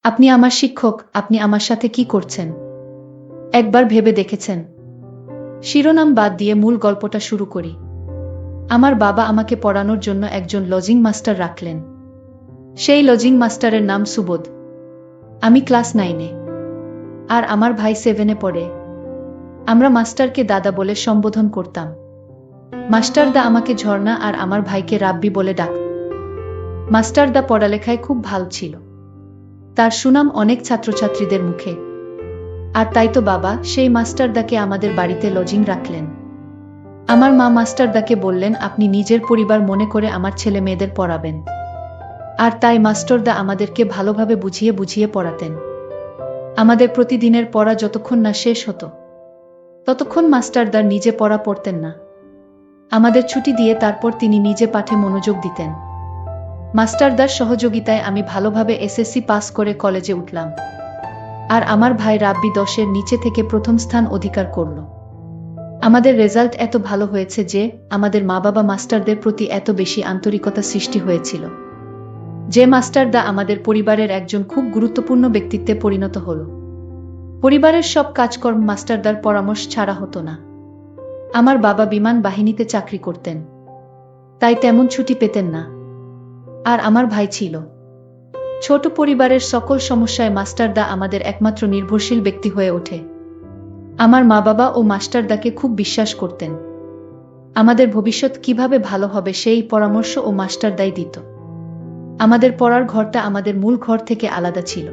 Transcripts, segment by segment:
আপনি আমার শিক্ষক, আপনি আমার সাথে কি করছেন? একবার ভেবে দেখেছেন? শিরোনাম বাদ দিয়ে মূল গল্পটা শুরু করি। আমার বাবা আমাকে পড়ানোর জন্য একজন লজিং মাস্টার রাখলেন। সেই লজিং মাস্টারের নাম সুবোধ। আমি ক্লাস 9-এ, আর আমার ভাই 7-এ পড়ে। আমরা মাস্টারকে দাদা বলে সম্বোধন করতাম। মাস্টারদা আমাকে ঝর্ণা আর আমার ভাইকে রাব্বি বলে ডাকত। মাস্টারদা পড়ালেখায় খুব ভালো ছিল। তার সুনাম অনেক ছাত্রছাত্রীদের মুখে। আর তাই তো বাবা সেই মাস্টারদাকে আমাদের বাড়িতে লজিং রাখলেন। আমার মা মাস্টারদাকে বললেন, আপনি নিজের পরিবার মনে করে আমার ছেলে মেয়েদের পড়াবেন। আর তাই মাস্টারদা আমাদেরকে ভালোভাবে বুঝিয়ে বুঝিয়ে পড়াতেন। আমাদের প্রতিদিনের পড়া যতক্ষণ না শেষ হতো ততক্ষণ মাস্টারদার নিজে পড়া পড়তেন না। আমাদের ছুটি দিয়ে তারপর তিনি নিজে পাঠে মনোযোগ দিতেন। মাস্টারদার সহযোগিতায় আমি ভালোভাবে এসএসসি পাস করে কলেজে উঠলাম। আর আমার ভাই রাব্বি 10-এর নিচে থেকে প্রথম স্থান অধিকার করল। আমাদের রেজাল্ট এত ভালো হয়েছে যে আমাদের মা বাবা মাস্টারদের প্রতি এত বেশি আন্তরিকতা সৃষ্টি হয়েছিল যে মাস্টারদা আমাদের পরিবারের একজন খুব গুরুত্বপূর্ণ ব্যক্তিত্বে পরিণত হল। পরিবারের সব কাজকর্ম মাস্টারদার পরামর্শ ছাড়া হতো না। আমার বাবা বিমান বাহিনীতে চাকরি করতেন, তাই তেমন ছুটি পেতেন না। আর আমার ভাই ছিল ছোট। পরিবারের সকল সমস্যায় মাস্টারদা আমাদের একমাত্র নির্ভরশীল ব্যক্তি হয়ে ওঠে। আমার মা বাবা ও মাস্টারদাকে খুব বিশ্বাস করতেন। আমাদের ভবিষ্যৎ কিভাবে ভালো হবে সেই পরামর্শ ও মাস্টারদাই দিত। আমাদের পড়ার ঘরটা আমাদের মূল ঘর থেকে আলাদা ছিল।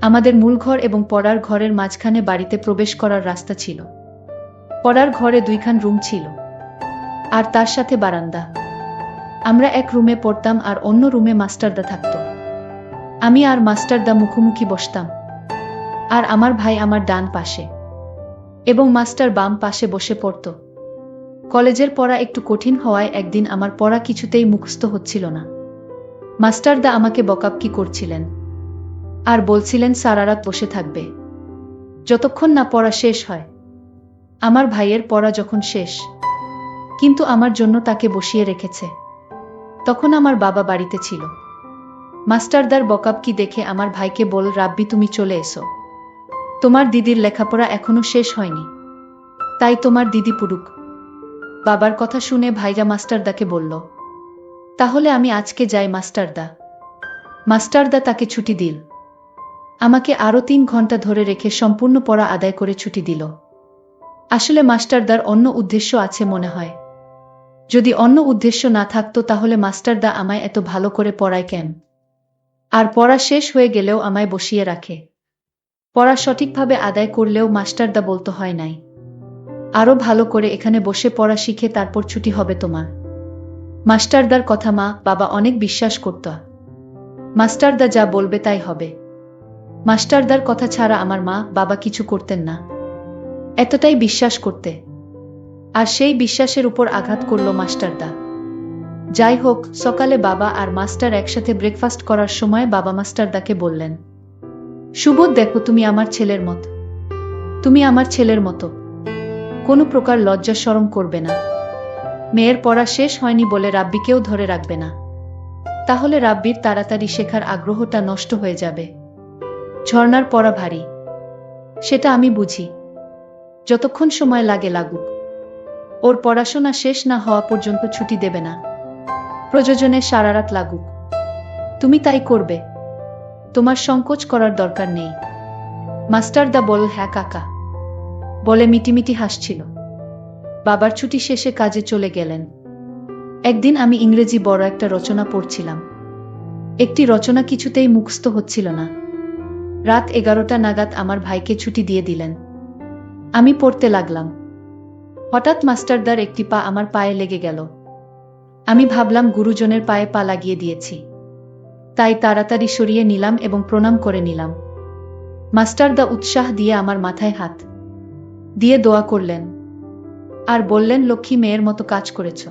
আমাদের মূল ঘর এবং পড়ার ঘরের মাঝখানে বাড়িতে প্রবেশ করার রাস্তা ছিল। পড়ার ঘরে 2খান রুম ছিল, আর তার সাথে বারান্দা। আমরা এক রুমে পড়তাম আর অন্য রুমে মাস্টারদা থাকত। আমি আর মাস্টারদা মুখোমুখি বসতাম, আর আমার ভাই আমার ডান পাশে এবং মাস্টার বাম পাশে বসে পড়ত। কলেজের পড়া একটু কঠিন হওয়ায় একদিন আমার পড়া কিছুতেই মুখস্থ হচ্ছিল না। মাস্টারদা আমাকে বকাবকি করছিলেন আর বলছিলেন সারা রাত বসে থাকবে যতক্ষণ না পড়া শেষ হয়। আমার ভাইয়ের পড়া যখন শেষ, কিন্তু আমার জন্য তাকে বসিয়ে রেখেছে, তখন আমার বাবা বাড়িতে ছিল। মাস্টারদার বকাবকি দেখে আমার ভাইকে বল, রাব্বি তুমি চলে এসো, তোমার দিদির লেখাপড়া এখনো শেষ হয়নি, তাই তোমার দিদি পড়ুক। বাবার কথা শুনে ভাইরা মাস্টারদাকে বলল, তাহলে আমি আজকে যাই মাস্টারদা। মাস্টারদা তাকে ছুটি দিল। আমাকে আরো 3 ঘন্টা ধরে রেখে সম্পূর্ণ পড়া আদায় করে ছুটি দিল। আসলে মাস্টারদার অন্য উদ্দেশ্য আছে মনে হয়। যদি অন্য উদ্দেশ্য না থাকতো তাহলে মাস্টারদা আমায় এত ভালো করে পড়ায় কেন? আর পড়া শেষ হয়ে গেলেও আমায় বসিয়ে রাখে। পড়া সঠিকভাবে আদায় করলেও মাস্টারদা বলতো হয় নাই, আরো ভালো করে এখানে বসে পড়া শিখে তারপর ছুটি হবে তোমার। মাস্টারদার কথা মা বাবা অনেক বিশ্বাস করত। মাস্টারদা যা বলবে তাই হবে। মাস্টারদার কথা ছাড়া আমার মা বাবা কিছু করতেন না, এতটাই বিশ্বাস করতে। আর সেই বিশ্বাসের উপর আঘাত করল মাস্টারদা। যাই হোক, সকালে বাবা আর মাস্টার একসাথে ব্রেকফাস্ট করার সময় বাবা মাস্টারদাকে বললেন, সুবোধ দেখো, তুমি আমার ছেলের মতো, তুমি আমার ছেলের মতো কোনো প্রকার লজ্জা শরম করবে না। মেয়ের পড়া শেষ হয়নি বলে রাব্বিকেও ধরে রাখবে না, তাহলে রাব্বির তাড়াতাড়ি শেখার আগ্রহটা নষ্ট হয়ে যাবে। ঝর্ণার পড়া ভারী, সেটা আমি বুঝি। যতক্ষণ সময় লাগে লাগুক, ওর পড়াশোনা শেষ না হওয়া পর্যন্ত ছুটি দেবে না। প্রয়োজনে সারা রাত লাগুক, তুমি তাই করবে, তোমার সংকোচ করার দরকার নেই। মাস্টারদা বল, হ্যাঁ কাকা বলে মিটিমিটি হাসছিল। বাবার ছুটি শেষে কাজে চলে গেলেন। একদিন আমি ইংরেজি বড় একটা রচনা পড়ছিলাম। একটি রচনা কিছুতেই মুখস্থ হচ্ছিল না। রাত 11টা নাগাদ আমার ভাইকে ছুটি দিয়ে দিলেন। আমি পড়তে লাগলাম। হঠাৎ মাস্টারদার একটি পা আমার পায়ে লেগে গেল। আমি ভাবলাম গুরুজনের পায়ে পা লাগিয়ে দিয়েছি, তাই তাড়াতাড়ি সরিয়ে নিলাম এবং প্রণাম করে নিলাম। মাস্টারদা উৎসাহ দিয়ে আমার মাথায় হাত দিয়ে দোয়া করলেন আর বললেন, লক্ষ্মী মেয়ের মতো কাজ করেছ।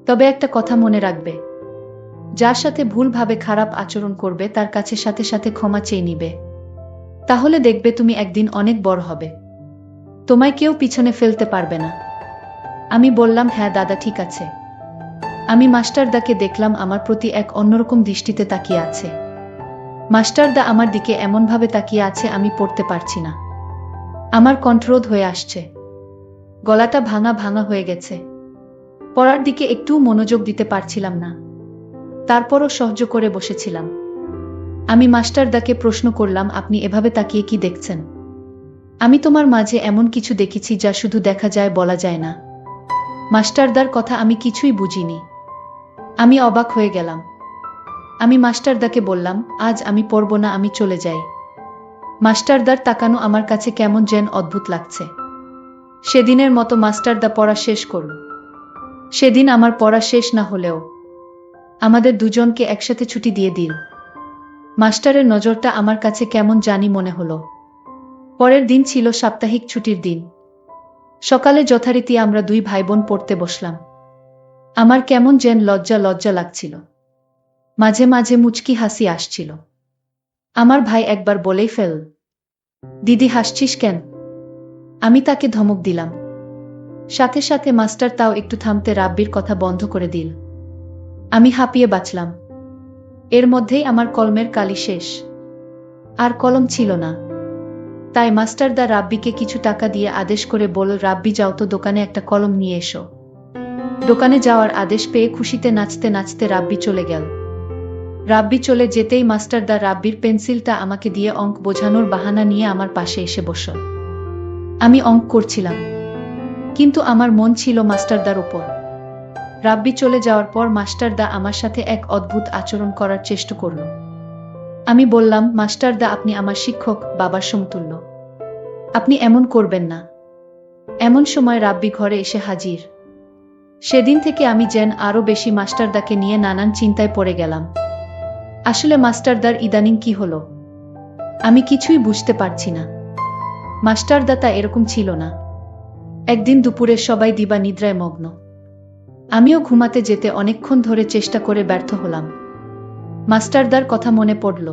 তবে একটা কথা মনে রাখবে, যার সাথে ভুলভাবে খারাপ আচরণ করবে তার কাছে সাথে সাথে ক্ষমা চেয়ে নিবে, তাহলে দেখবে তুমি একদিন অনেক বড় হবে, তোমায় কেউ পিছনে ফেলতে পারবে না। আমি বললাম, হ্যাঁ দাদা ঠিক আছে। আমি মাস্টারদাকে দেখলাম আমার প্রতি এক অন্যরকম দৃষ্টিতে তাকিয়ে আছে। মাস্টারদা আমার দিকে এমনভাবে তাকিয়ে আছে আমি পড়তে পারছি না। আমার কণ্ঠরোধ হয়ে আসছে, গলাটা ভাঙা ভাঙা হয়ে গেছে। পড়ার দিকে একটু মনোযোগ দিতে পারছিলাম না। তারপরও সহ্য করে বসেছিলাম। আমি মাস্টারদাকে প্রশ্ন করলাম, আপনি এভাবে তাকিয়ে কি দেখছেন? আমি তোমার মাঝে এমন কিছু দেখেছি যা শুধু দেখা যায় বলা যায় না। মাস্টারদার কথা আমি কিছুই বুঝিনি। আমি অবাক হয়ে গেলাম। আমি মাস্টারদাকে বললাম, আজ আমি পড়ব না, আমি চলে যাই। মাস্টারদার তাকানো আমার কাছে কেমন যেন অদ্ভুত লাগছে। সেদিনের মতো মাস্টারদা পড়া শেষ করল। সেদিন আমার পড়া শেষ না হলেও আমাদের দুজনকে একসাথে ছুটি দিয়ে দিল। মাস্টারের নজরটা আমার কাছে কেমন জানি মনে হলো। পরের দিন ছিল সাপ্তাহিক ছুটির দিন। সকালে যথারীতি আমরা দুই ভাইবোন পড়তে বসলাম। আমার কেমন যেন লজ্জা লজ্জা লাগছিল। মাঝে মাঝে মুচকি হাসি আসছিল। আমার ভাই একবার বলেই ফেল, দিদি হাসছিস কেন? আমি তাকে ধমক দিলাম। সাথে সাথে মাস্টার তাও একটু থামতে রাব্বির কথা বন্ধ করে দিল। আমি হাঁপিয়ে বাঁচলাম। এর মধ্যেই আমার কলমের কালি শেষ। আর কলম ছিল না। তাই মাস্টারদা রাব্বিকে কিছু টাকা দিয়ে আদেশ করে বলল, রাব্বি যাও তো দোকানে একটা কলম নিয়ে এসো। দোকানে যাওয়ার আদেশ পেয়ে খুশিতে নাচতে নাচতে রাব্বি চলে গেল। রাব্বি চলে যেতেই মাস্টারদা রাব্বির পেন্সিলটা আমাকে দিয়ে অঙ্ক বোঝানোর বাহানা নিয়ে আমার পাশে এসে বসল। আমি অঙ্ক করছিলাম, কিন্তু আমার মন ছিল মাস্টারদার উপর। রাব্বি চলে যাওয়ার পর মাস্টারদা আমার সাথে এক অদ্ভুত আচরণ করার চেষ্টা করল। আমি বললাম, মাস্টারদা আপনি আমার শিক্ষক, বাবার সমতুল্য। আপনি এমন করবেন না। এমন সময় রাব্বি ঘরে এসে হাজির। সেদিন থেকে আমি যেন আরো বেশি মাস্টারদাকে নিয়ে নানান চিন্তায় পড়ে গেলাম। আসলে মাস্টারদার ইদানিং কি হলো আমি কিছুই বুঝতে পারছি না। মাস্টারদা তা এরকম ছিল না। একদিন দুপুরে সবাই দিবা নিদ্রায় মগ্ন। আমিও ঘুমাতে যেতে অনেকক্ষণ ধরে চেষ্টা করে ব্যর্থ হলাম। মাস্টারদার কথা মনে পড়ল।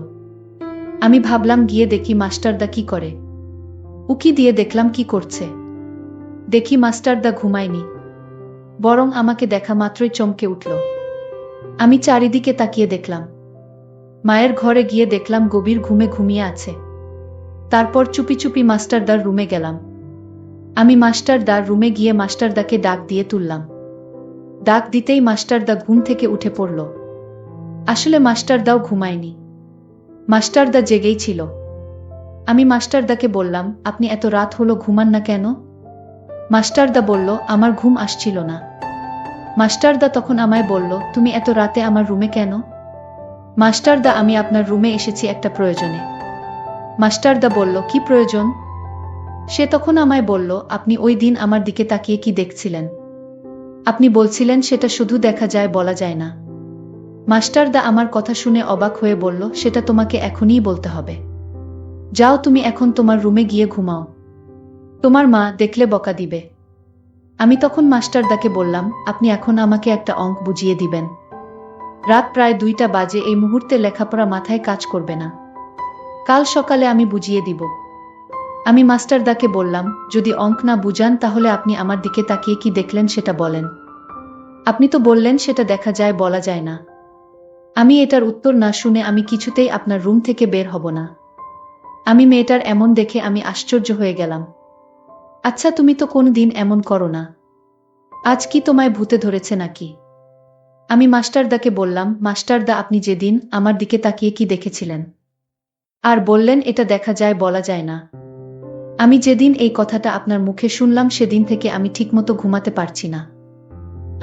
আমি ভাবলাম গিয়ে দেখি মাস্টারদা কি করে। উকি দিয়ে দেখলাম কি করছে। দেখি মাস্টারদা ঘুমায়নি, বরং আমাকে দেখা মাত্রই চমকে উঠল। আমি চারিদিকে তাকিয়ে দেখলাম। মায়ের ঘরে গিয়ে দেখলাম গভীর ঘুমে ঘুমিয়ে আছে। তারপর চুপি চুপি মাস্টারদার রুমে গেলাম। আমি মাস্টারদার রুমে গিয়ে মাস্টারদাকে ডাক দিয়ে তুললাম। ডাক দিতেই মাস্টারদা ঘুম থেকে উঠে পড়ল। আসলে মাস্টারদাও ঘুমায়নি, মাস্টারদা জেগেই ছিল। আমি মাস্টারদাকে বললাম, আপনি এত রাত হলো ঘুমান না কেন? মাস্টারদা বলল, আমার ঘুম আসছিল না। মাস্টারদা তখন আমায় বলল, তুমি এত রাতে আমার রুমে কেন? মাস্টারদা, আমি আপনার রুমে এসেছি একটা প্রয়োজনে। মাস্টারদা বলল, কি প্রয়োজন? সে তখন আমায় বলল, আপনি ওই দিন আমার দিকে তাকিয়ে কি দেখছিলেন? আপনি বলছিলেন সেটা শুধু দেখা যায় বলা যায় না। মাস্টারদা আমার কথা শুনে অবাক হয়ে বলল, সেটা তোমাকে এখনই বলতে হবে। যাও তুমি এখন তোমার রুমে গিয়ে ঘুমাও। তোমার মা দেখলে বকা দিবে। আমি তখন মাস্টারদাকে বললাম, আপনি এখন আমাকে একটা অঙ্ক বুঝিয়ে দিবেন। রাত প্রায় 2টা বাজে, এই মুহূর্তে লেখাপড়া মাথায় কাজ করবে না। কাল সকালে আমি বুঝিয়ে দিব। আমি মাস্টারদাকে বললাম, যদি অঙ্ক না বুঝান তাহলে আপনি আমার দিকে তাকিয়ে কি দেখলেন সেটা বলেন। আপনি তো বললেন সেটা দেখা যায় বলা যায় না। আমি এটার উত্তর না শুনে আমি কিছুতেই আপনার রুম থেকে বের হব না। আমি মেয়েটার এমন দেখে আমি আশ্চর্য হয়ে গেলাম। আচ্ছা, তুমি তো কোনদিন এমন করো না, আজ কি তোমায় ভূতে ধরেছে নাকি? আমি মাস্টারদাকে বললাম, মাস্টারদা আপনি যেদিন আমার দিকে তাকিয়ে কি দেখেছিলেন আর বললেন এটা দেখা যায় বলা যায় না, আমি যেদিন এই কথাটা আপনার মুখে শুনলাম সেদিন থেকে আমি ঠিকমতো ঘুমাতে পারছি না।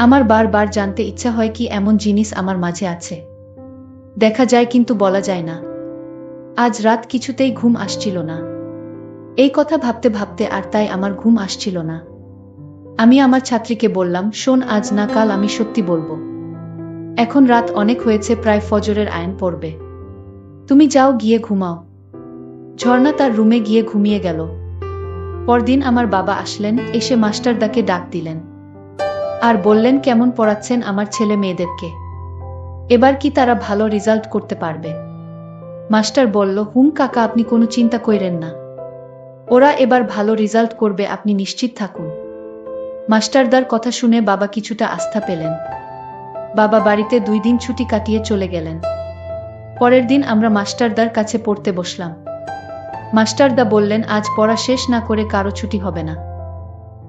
আমার বারবার জানতে ইচ্ছা হয় কি এমন জিনিস আমার মাঝে আছে, দেখা যায় কিন্তু বলা যায় না। আজ রাত কিছুতেই ঘুম আসছিল না। এই কথা ভাবতে ভাবতে আর তাই আমার ঘুম আসছিল না। আমি আমার ছাত্রীকে বললাম, শোন, আজ না কাল আমি সত্যি বলবো। এখন রাত অনেক হয়েছে, প্রায় ফজরের আয়ান পড়বে। তুমি যাও গিয়ে ঘুমাও। ঝর্ণা তার রুমে গিয়ে ঘুমিয়ে গেল। পরদিন আমার বাবা আসলেন, এসে মাস্টারদাকে ডাক দিলেন আর বললেন, কেমন পড়াচ্ছেন আমার ছেলে মেয়েদেরকে? এবার কি তারা ভালো রেজাল্ট করতে পারবে? মাস্টার বলল, হুম কাকা, আপনি কোনো চিন্তা কইরেন না, ওরা এবার ভালো রেজাল্ট করবে, আপনি নিশ্চিত থাকুন। মাস্টারদার কথা শুনে বাবা কিছুটা আস্থা পেলেন। বাবা বাড়িতে 2 দিন ছুটি কাটিয়ে চলে গেলেন। পরের দিন আমরা মাস্টারদার কাছে পড়তে বসলাম। মাস্টারদা বললেন, আজ পড়া শেষ না করে কারো ছুটি হবে না।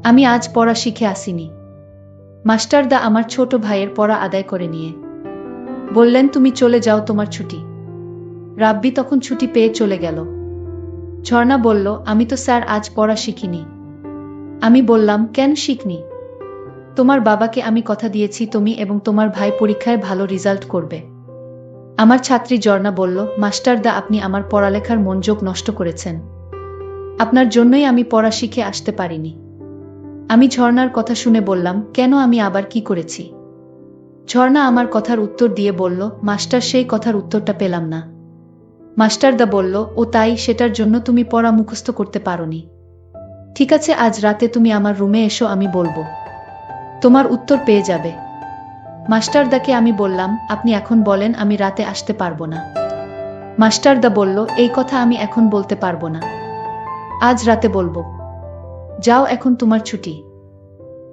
আমি আজ পড়া শিখে আসিনি। মাস্টারদা আমার ছোট ভাইয়ের পড়া আদায় করে নিয়ে বললেন, তুমি চলে যাও, তোমার ছুটি। রাব্বি তখন ছুটি পেয়ে চলে গেল। ঝর্ণা বলল, আমি তো স্যার আজ পড়া শিখিনি। আমি বললাম, কেন শিখনি? তোমার বাবাকে আমি কথা দিয়েছি তুমি এবং তোমার ভাই পরীক্ষায় ভালো রেজাল্ট করবে। আমার ছাত্রী ঝর্ণা বলল, মাস্টারদা আপনি আমার পড়ালেখার মনোযোগ নষ্ট করেছেন। আপনার জন্যই আমি পড়া শিখে আসতে পারিনি। আমি ঝর্ণার কথা শুনে বললাম, কেন, আমি আবার কি করেছি? ঝর্ণা আমার কথার উত্তর দিয়ে বলল, মাস্টার সেই কথার উত্তরটা পেলাম না। মাস্টারদা বলল, ও তাই, সেটার জন্য তুমি পড়া মুখস্থ করতে পারোনি। ঠিক আছে, আজ রাতে তুমি আমার রুমে এসো, আমি বলবো, তোমার উত্তর পেয়ে যাবে। মাস্টারদাকে আমি বললাম, আপনি এখন বলেন, আমি রাতে আসতে পারবো না। মাস্টারদা বলল, এই কথা আমি এখন বলতে পারবো না, আজ রাতে বলবো। যাও, এখন তোমার ছুটি।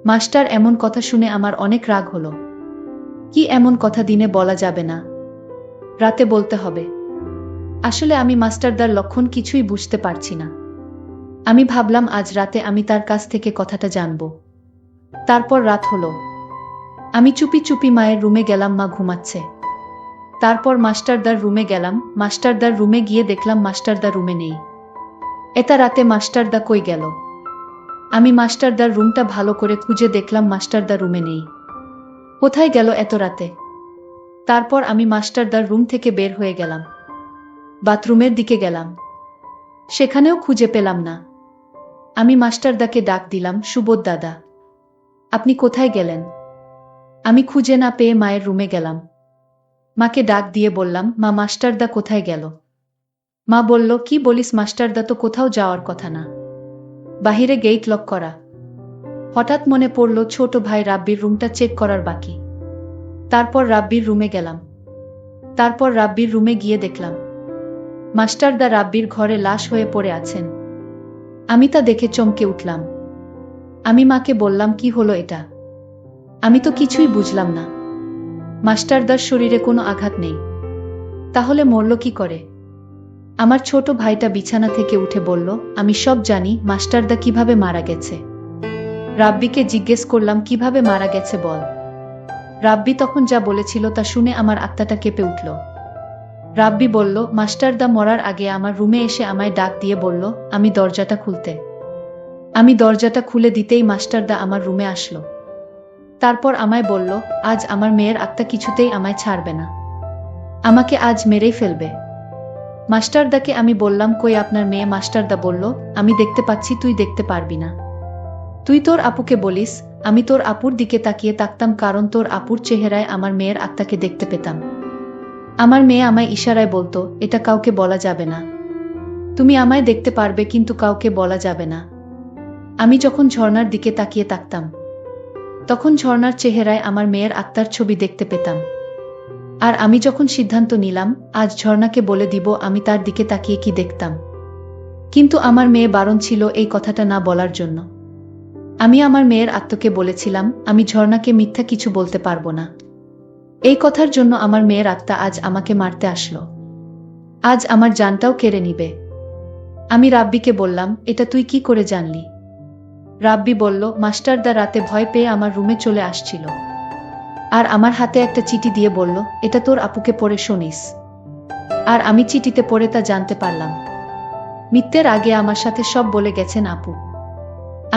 মাস্টার এমন কথা শুনে আমার অনেক রাগ হলো। কি এমন কথা দিনে বলা যাবে না, রাতে বলতে হবে? আসলে আমি মাস্টারদার লক্ষণ কিছুই বুঝতে পারছি না। আমি ভাবলাম আজ রাতে আমি তার কাছ থেকে কথাটা জানব। তারপর রাত হলো। আমি চুপি চুপি মায়ের রুমে গেলাম, মা ঘুমাচ্ছে। তারপর মাস্টারদার রুমে গেলাম। মাস্টারদার রুমে গিয়ে দেখলাম মাস্টারদা রুমে নেই। এটা রাতে মাস্টারদা কই গেল? আমি মাস্টারদার রুমটা ভালো করে খুঁজে দেখলাম মাস্টারদা রুমে নেই। কোথায় গেল এত রাতে? তারপর আমি মাস্টারদার রুম থেকে বের হয়ে গেলাম, বাথরুমের দিকে গেলাম, সেখানেও খুঁজে পেলাম না। আমি মাস্টারদাকে ডাক দিলাম, সুবোধ দাদা, আপনি কোথায় গেলেন? আমি খুঁজে না পেয়ে মায়ের রুমে গেলাম। মাকে ডাক দিয়ে বললাম, মা, মাস্টারদা কোথায় গেল? মা বলল, কি বলিস, মাস্টারদা তো কোথাও যাওয়ার কথা না, বাহিরে গেট লক করা। হঠাৎ মনে পড়ল ছোট ভাই রাব্বির রুমটা চেক করার বাকি। তারপর রাব্বির রুমে গেলাম। তারপর রাব্বির রুমে গিয়ে দেখলাম মাস্টারদা রাব্বির ঘরে লাশ হয়ে পড়ে আছেন। আমি তা দেখে চমকে উঠলাম। আমি মাকে বললাম, কি হলো এটা? আমি তো কিছুই বুঝলাম না। মাস্টারদার শরীরে কোনো আঘাত নেই, তাহলে মরল কি করে? আমার ছোট ভাইটা বিছানা থেকে উঠে বলল, আমি সব জানি, মাস্টারদা কিভাবে মারা গেছে। রাব্বিকে জিজ্ঞেস করলাম, কিভাবে মারা গেছে বল। রাব্বি তখন যা বলেছিল তা শুনে আমার আত্মাটা কেঁপে উঠল। রাব্বি বলল, মাস্টারদা মরার আগে আমার রুমে এসে আমায় ডাক দিয়ে বলল আমি দরজাটা খুলতে। আমি দরজাটা খুলে দিতেই মাস্টারদা আমার রুমে আসলো। তারপর আমায় বলল, আজ আমার মেয়ের আত্মা কিছুতেই আমায় ছাড়বে না, আমাকে আজ মেরেই ফেলবে। মাস্টারদাকে আমি বললাম, কই আপনার মেয়ে? মাস্টারদা বলল, আমি দেখতে পাচ্ছি, তুই দেখতে পারবি না। তুই তোর আপুকে বলিস। আমি তোর আপুর দিকে তাকিয়ে থাকতাম, কারণ তোর আপুর চেহারায় আমার মেয়ের আত্মাকে দেখতে পেতাম। আমার মেয়ে আমায় ইশারায় বলতো, এটা কাউকে বলা যাবে না, তুমি আমায় দেখতে পারবে কিন্তু কাউকে বলা যাবে না। আমি যখন ঝর্ণার দিকে তাকিয়ে থাকতাম, তখন ঝর্ণার চেহারায় আমার মেয়ের আত্মার ছবি দেখতে পেতাম। আর আমি যখন সিদ্ধান্ত নিলাম আজ ঝর্ণাকে বলে দিব আমি তার দিকে তাকিয়ে কি দেখতাম, কিন্তু আমার মেয়ে বারণ ছিল এই কথাটা না বলার জন্য। আমি আমার মেয়ের আত্মাকে বলেছিলাম, আমি ঝর্ণাকে মিথ্যা কিছু বলতে পারবো না। এই কথার জন্য আমার মেয়ের আত্মা আজ আমাকে মারতে আসলো, আজ আমার জানটাও কেড়ে নিবে। আমি রাব্বিকে বললাম, এটা তুই কি করে জানলি? রাব্বি বলল, মাস্টারদা রাতে ভয় পেয়ে আমার রুমে চলে আসছিল, আর আমার হাতে একটা চিঠি দিয়ে বলল, এটা তোর আপুকে পড়ে শোনিস। আর আমি চিঠিতে পড়ে তা জানতে পারলাম, মৃত্যুর আগে আমার সাথে সব বলে গেছেন আপু।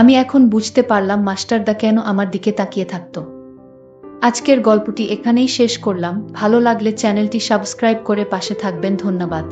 আমি এখন বুঝতে পারলাম মাস্টারদা কেন আমার দিকে তাকিয়ে থাকতো। আজকের গল্পটি এখানেই শেষ করলাম। ভালো লাগলে চ্যানেলটি সাবস্ক্রাইব করে পাশে থাকবেন। ধন্যবাদ।